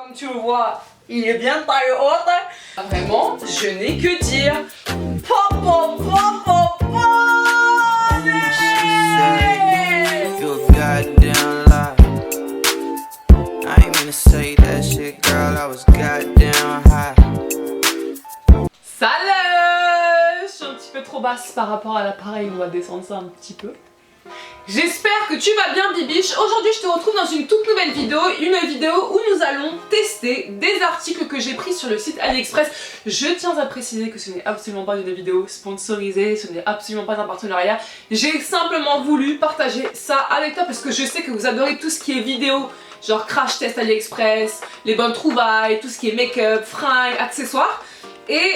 Comme tu le vois, il est bien taille haute. Vraiment, je n'ai que dire. Pop, pop, pop, pop, pop. You a goddamn lie. I ain't mean to say that shit, girl. I was goddamn high. Salut! Je suis un petit peu trop basse par rapport à l'appareil, on va descendre ça un petit peu. J'espère que tu vas bien Bibiche. Aujourd'hui je te retrouve dans une toute nouvelle vidéo, une vidéo où nous allons tester des articles que j'ai pris sur le site AliExpress. Je tiens à préciser que ce n'est absolument pas une vidéo sponsorisée, ce n'est absolument pas un partenariat. J'ai simplement voulu partager ça avec toi parce que je sais que vous adorez tout ce qui est vidéo, genre crash test AliExpress, les bonnes trouvailles, tout ce qui est make-up, fringues, accessoires. Et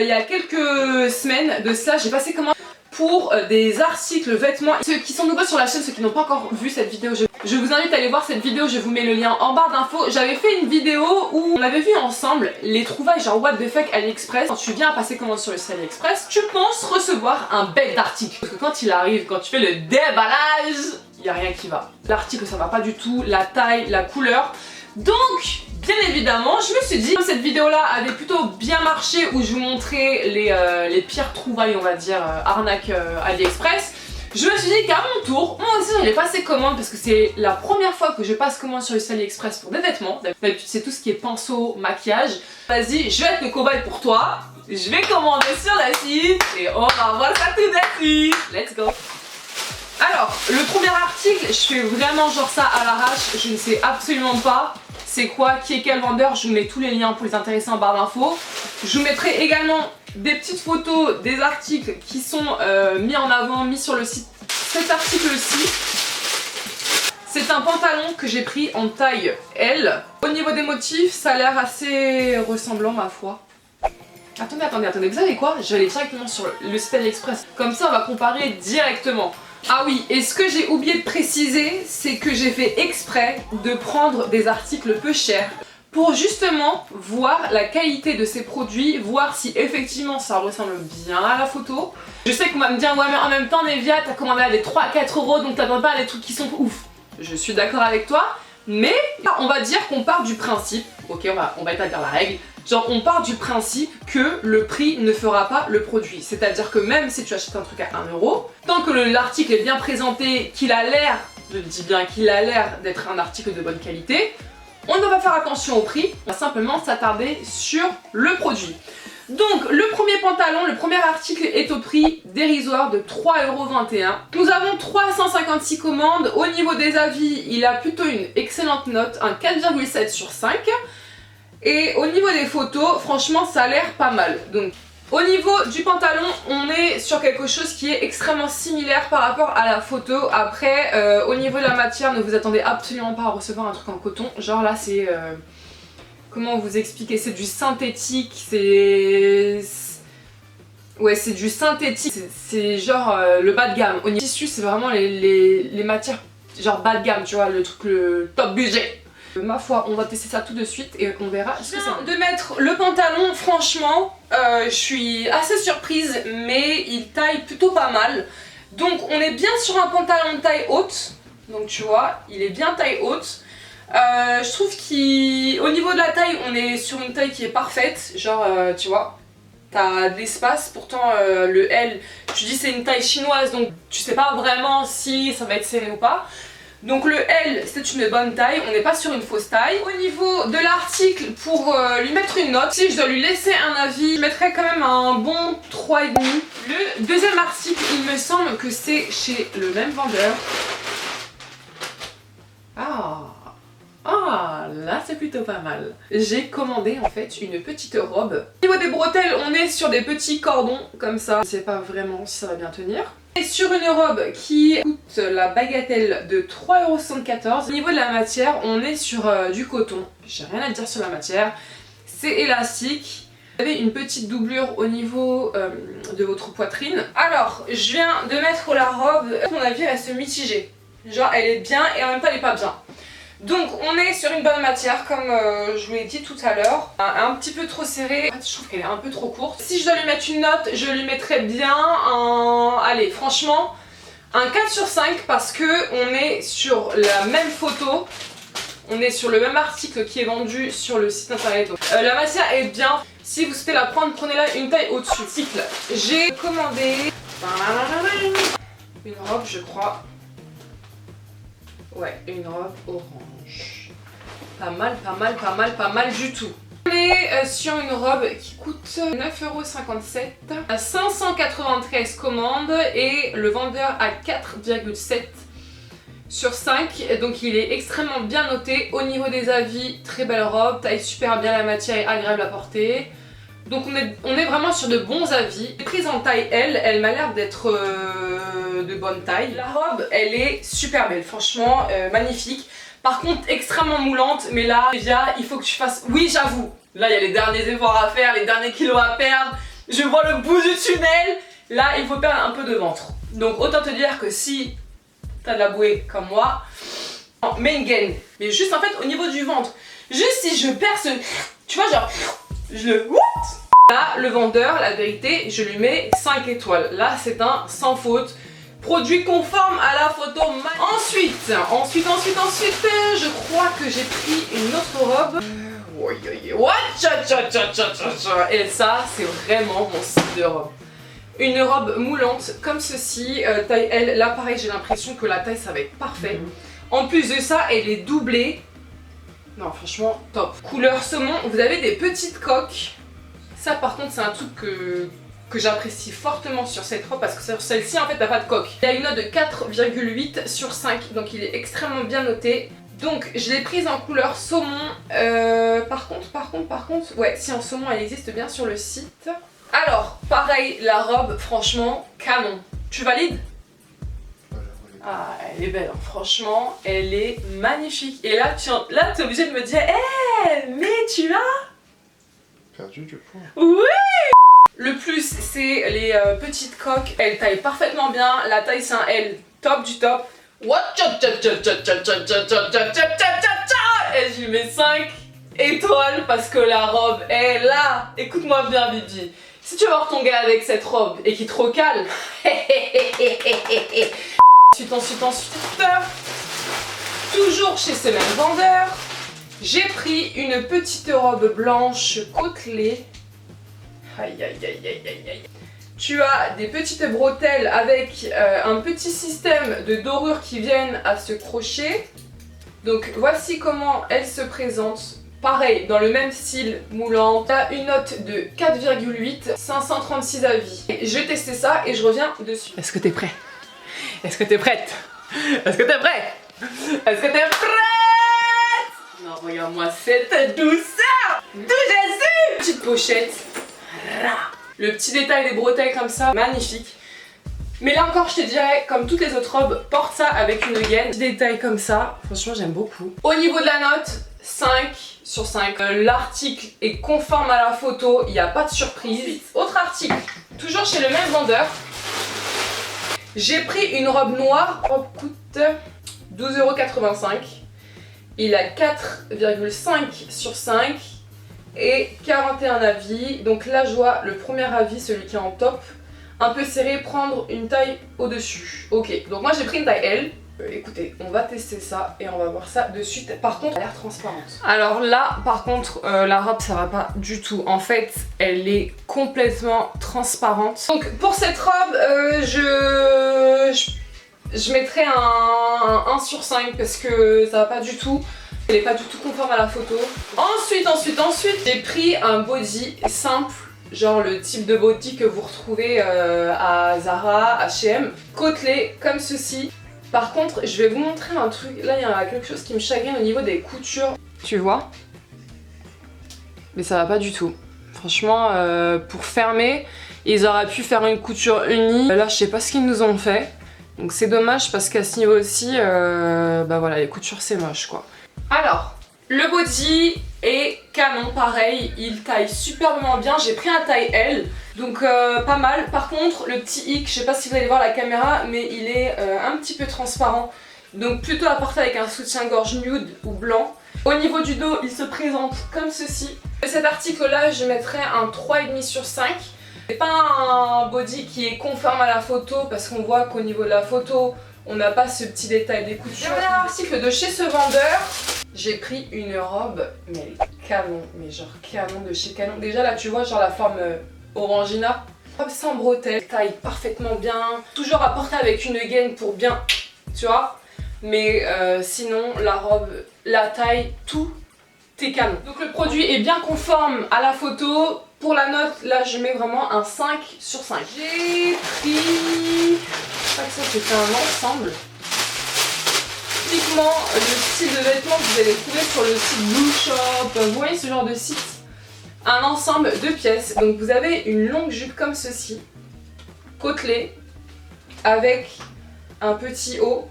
il y a quelques semaines de ça, j'ai passé commande pour des articles vêtements. Ceux qui sont nouveaux sur la chaîne, ceux qui n'ont pas encore vu cette vidéo, je vous invite à aller voir cette vidéo, je vous mets le lien en barre d'infos. J'avais fait une vidéo où on avait vu ensemble les trouvailles genre what the fuck AliExpress. Quand tu viens passer commande sur le site AliExpress, tu penses recevoir un bel d'article. Parce que quand il arrive, quand tu fais le déballage, il n'y a rien qui va. L'article ça va pas du tout, la taille, la couleur. Donc, bien évidemment, je me suis dit, comme cette vidéo-là avait plutôt bien marché, où je vous montrais les pires trouvailles, on va dire, arnaques AliExpress, je me suis dit qu'à mon tour, moi aussi j'allais passer commande, parce que c'est la première fois que je passe commande sur le site AliExpress pour des vêtements. D'habitude, c'est tout ce qui est pinceau, maquillage. Vas-y, je vais être le cobaye pour toi. Je vais commander sur la site, et on va voir ça tout de suite. Let's go! Alors, le premier article, je fais vraiment genre ça à l'arrache, je ne sais absolument pas c'est quoi, qui est quel vendeur, je vous mets tous les liens pour les intéressés en barre d'infos. Je vous mettrai également des petites photos des articles qui sont mis en avant, mis sur le site. Cet article-ci, c'est un pantalon que j'ai pris en taille L. Au niveau des motifs, ça a l'air assez ressemblant ma foi. Attendez, vous savez quoi? Je vais aller directement sur le site AliExpress. Comme ça, on va comparer directement. Ah oui, et ce que j'ai oublié de préciser, c'est que j'ai fait exprès de prendre des articles peu chers pour justement voir la qualité de ces produits, voir si effectivement ça ressemble bien à la photo. Je sais qu'on va me dire, ouais mais en même temps Nevia, t'as commandé à des 3-4 euros, donc t'attends pas à des trucs qui sont ouf. Je suis d'accord avec toi, mais on va dire qu'on part du principe, ok on va établir la règle, genre on part du principe que le prix ne fera pas le produit. C'est-à-dire que même si tu achètes un truc à 1 euro, tant que l'article est bien présenté, qu'il a l'air, je dis bien qu'il a l'air d'être un article de bonne qualité, on ne va pas faire attention au prix, on va simplement s'attarder sur le produit. Donc le premier pantalon, le premier article est au prix dérisoire de 3,21 €. Nous avons 356 commandes. Au niveau des avis, il a plutôt une excellente note, un 4,7 sur 5. Et au niveau des photos, franchement ça a l'air pas mal. Donc au niveau du pantalon, on est sur quelque chose qui est extrêmement similaire par rapport à la photo. Après, au niveau de la matière, ne vous attendez absolument pas à recevoir un truc en coton. Genre là c'est... comment vous expliquer? C'est du synthétique, ouais, c'est du synthétique, c'est genre le bas de gamme. Au niveau tissu, c'est vraiment les matières genre bas de gamme, tu vois, le truc, le top budget. Ma foi, on va tester ça tout de suite et on verra ce que c'est. De mettre le pantalon, franchement, je suis assez surprise, mais il taille plutôt pas mal. Donc on est bien sur un pantalon de taille haute, donc tu vois, il est bien taille haute. Je trouve qu'au niveau de la taille, on est sur une taille qui est parfaite, genre tu vois, t'as de l'espace, pourtant le L, tu dis c'est une taille chinoise, donc tu sais pas vraiment si ça va être serré ou pas. Donc le L, c'est une bonne taille, on n'est pas sur une fausse taille. Au niveau de l'article, pour lui mettre une note, si je dois lui laisser un avis, je mettrais quand même un bon 3,5. Le deuxième article, il me semble que c'est chez le même vendeur. Ah, là c'est plutôt pas mal. J'ai commandé en fait une petite robe. Au niveau des bretelles, on est sur des petits cordons comme ça. Je sais pas vraiment si ça va bien tenir. Et sur une robe qui coûte la bagatelle de 3,74 €. Au niveau de la matière, on est sur du coton. J'ai rien à dire sur la matière. C'est élastique. Vous avez une petite doublure au niveau de votre poitrine. Alors, je viens de mettre la robe. À mon avis, elle se mitigée. Genre, elle est bien et en même temps, elle est pas bien. Donc on est sur une bonne matière comme je vous l'ai dit tout à l'heure. Un petit peu trop serrée, en fait, je trouve qu'elle est un peu trop courte. Si je dois lui mettre une note, je lui mettrais bien un... Allez, franchement, un 4 sur 5 parce que on est sur la même photo. On est sur le même article qui est vendu sur le site internet. Donc, la matière est bien. Si vous souhaitez la prendre, prenez-la une taille au-dessus. Article. J'ai commandé une robe, je crois. Ouais, une robe orange. Pas mal, pas mal, pas mal, pas mal du tout. On est sur une robe qui coûte 9,57 €, à 593 commandes et le vendeur a 4,7 sur 5, donc il est extrêmement bien noté. Au niveau des avis, très belle robe, taille super bien, la matière est agréable à porter. Donc on est vraiment sur de bons avis. Prise en taille L, elle m'a l'air d'être de bonne taille. La robe, elle est super belle, franchement, magnifique. Par contre, extrêmement moulante, mais là, déjà, il faut que tu fasses... Oui, j'avoue, là, il y a les derniers efforts à faire, les derniers kilos à perdre. Je vois le bout du tunnel. Là, il faut perdre un peu de ventre. Donc, autant te dire que si t'as de la bouée comme moi, main gain. Mais juste, en fait, au niveau du ventre. Juste si je perds ce... Tu vois, genre... Je le... Là, le vendeur, la vérité, je lui mets 5 étoiles. Là, c'est un sans faute. Produit conforme à la photo. Ensuite, je crois que j'ai pris une autre robe. Et ça, c'est vraiment mon style de robe. Une robe moulante comme ceci, taille L. Là, pareil, j'ai l'impression que la taille, ça va être parfait. En plus de ça, elle est doublée. Non, franchement, top. Couleur saumon, vous avez des petites coques. Ça, par contre, c'est un truc que j'apprécie fortement sur cette robe parce que sur celle-ci, en fait, t'as pas de coque. Il y a une note de 4,8 sur 5, donc il est extrêmement bien noté. Donc, je l'ai prise en couleur saumon. Par contre, ouais, si en saumon, elle existe bien sur le site. Alors, pareil, la robe, franchement, canon. Tu valides ? Ah, elle est belle, hein. Franchement, elle est magnifique. Et là, tu es obligé de me dire, hé, mais tu as perdu du poids. Oui. Le plus, c'est les petites coques. Elles taillent parfaitement bien. La taille, c'est un L, top du top. Et je lui mets 5 étoiles parce que la robe est là. Écoute-moi bien, Bibi. Si tu veux voir ton gars avec cette robe et qu'il te recale, ensuite, toujours chez ce même vendeur, j'ai pris une petite robe blanche côtelée. Aïe aïe aïe aïe aïe aïe. Tu as des petites bretelles avec un petit système de dorures qui viennent à se crocher. Donc voici comment elle se présente. Pareil, dans le même style moulant. Tu as une note de 4,8, 536 avis. Je vais tester ça et je reviens dessus. Est-ce que t'es prêt ? Est-ce que t'es prête ? Est-ce que t'es prêt ? Est-ce que t'es prête ? Non, regarde-moi cette douceur de Jésus ! Petite pochette. Le petit détail des bretelles comme ça, magnifique. Mais là encore, je te dirais, comme toutes les autres robes, porte ça avec une gaine. Petit détail comme ça, franchement, j'aime beaucoup. Au niveau de la note, 5 sur 5. L'article est conforme à la photo, il n'y a pas de surprise. Autre article, toujours chez le même vendeur. J'ai pris une robe noire, la robe coûte 12,85 €. Il a 4,5 sur 5 et 41 avis. Donc là je vois le premier avis, celui qui est en top, un peu serré, prendre une taille au-dessus. Ok, donc moi j'ai pris une taille L. Écoutez, on va tester ça et on va voir ça de suite. Par contre, elle a l'air transparente. Alors là, par contre, la robe, ça va pas du tout. En fait, elle est complètement transparente. Donc pour cette robe, je mettrais un 1 sur 5 parce que ça va pas du tout. Elle est pas du tout conforme à la photo. Ensuite, j'ai pris un body simple. Genre le type de body que vous retrouvez à Zara, H&M. Côtelé, comme ceci. Par contre, je vais vous montrer un truc. Là, il y a quelque chose qui me chagrine au niveau des coutures. Tu vois? Mais ça va pas du tout. Franchement, pour fermer, ils auraient pu faire une couture unie. Là, je sais pas ce qu'ils nous ont fait. Donc c'est dommage parce qu'à ce niveau aussi, bah voilà, les coutures c'est moche quoi. Alors, le body est canon, pareil. Il taille superbement bien. J'ai pris un taille L. Donc pas mal. Par contre, le petit hic, je sais pas si vous allez voir la caméra, mais il est un petit peu transparent. Donc plutôt à porter avec un soutien-gorge nude ou blanc. Au niveau du dos, il se présente comme ceci. Cet article-là, je mettrais un 3,5 sur 5. C'est pas un body qui est conforme à la photo parce qu'on voit qu'au niveau de la photo, on n'a pas ce petit détail des coutures. Dernier article de chez ce vendeur. J'ai pris une robe, mais canon, mais genre canon de chez Canon. Déjà là tu vois genre la forme Orangina. Robe sans bretelles, taille parfaitement bien. Toujours à porter avec une gaine pour bien, tu vois. Mais sinon la robe, la taille, tout est canon. Donc le produit est bien conforme à la photo. Pour la note, là je mets vraiment un 5 sur 5. J'ai pris... Je crois que ça c'était un ensemble. Typiquement le style de vêtements que vous allez trouver sur le site Blue Shop, vous voyez ce genre de site. Un ensemble de pièces, donc vous avez une longue jupe comme ceci, côtelée, avec un petit haut.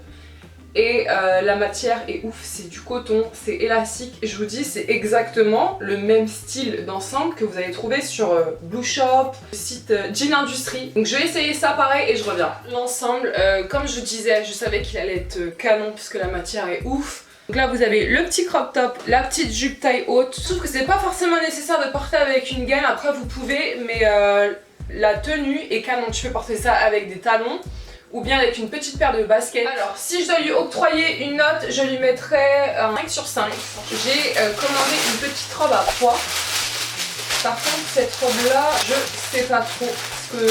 Et la matière est ouf, c'est du coton, c'est élastique. Et je vous dis, c'est exactement le même style d'ensemble que vous allez trouver sur Blue Shop, le site Jean Industry. Donc je vais essayer ça pareil et je reviens. L'ensemble, comme je vous disais, je savais qu'il allait être canon puisque la matière est ouf. Donc là vous avez le petit crop top, la petite jupe taille haute. Je trouve que c'est pas forcément nécessaire de porter avec une gaine, après vous pouvez, mais la tenue est canon. Tu peux porter ça avec des talons ou bien avec une petite paire de baskets. Alors si je dois lui octroyer une note, je lui mettrais un 5 sur 5. J'ai commandé une petite robe à pois. Par contre cette robe là, je sais pas trop parce que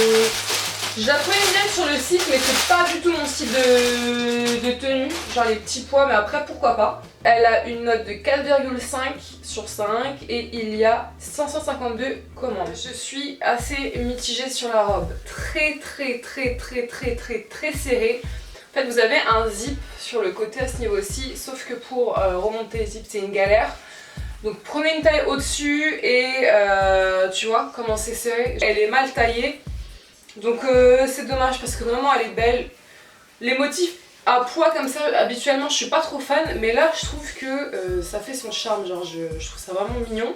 je la trouvais bien sur le site mais c'est pas du tout mon style de tenue. Genre les petits pois mais après pourquoi pas. Elle a une note de 4,5 sur 5 et il y a 552 commandes. Je suis assez mitigée sur la robe. Très serrée. En fait vous avez un zip sur le côté à ce niveau-ci, sauf que pour remonter les zips c'est une galère. Donc prenez une taille au-dessus et tu vois comment c'est serré. Elle est mal taillée. Donc c'est dommage parce que vraiment elle est belle. Les motifs à pois comme ça, habituellement je suis pas trop fan, mais là je trouve que ça fait son charme, genre je trouve ça vraiment mignon.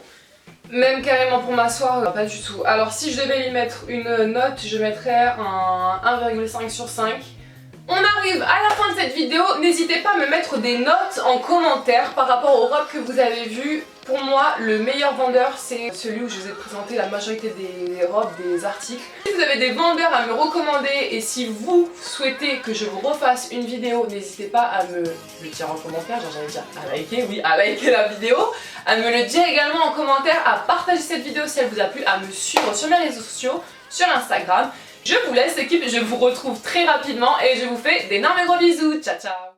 Même carrément pour m'asseoir, pas du tout. Alors si je devais lui mettre une note, je mettrais un 1,5 sur 5. On arrive à la fin de cette vidéo, n'hésitez pas à me mettre des notes en commentaire par rapport aux robes que vous avez vues. Pour moi, le meilleur vendeur, c'est celui où je vous ai présenté la majorité des robes, des articles. Si vous avez des vendeurs à me recommander et si vous souhaitez que je vous refasse une vidéo, n'hésitez pas à me le dire en commentaire, genre j'allais dire à liker, oui, à liker la vidéo, à me le dire également en commentaire, à partager cette vidéo si elle vous a plu, à me suivre sur mes réseaux sociaux, sur Instagram. Je vous laisse l'équipe, je vous retrouve très rapidement et je vous fais d'énormes gros bisous, ciao ciao.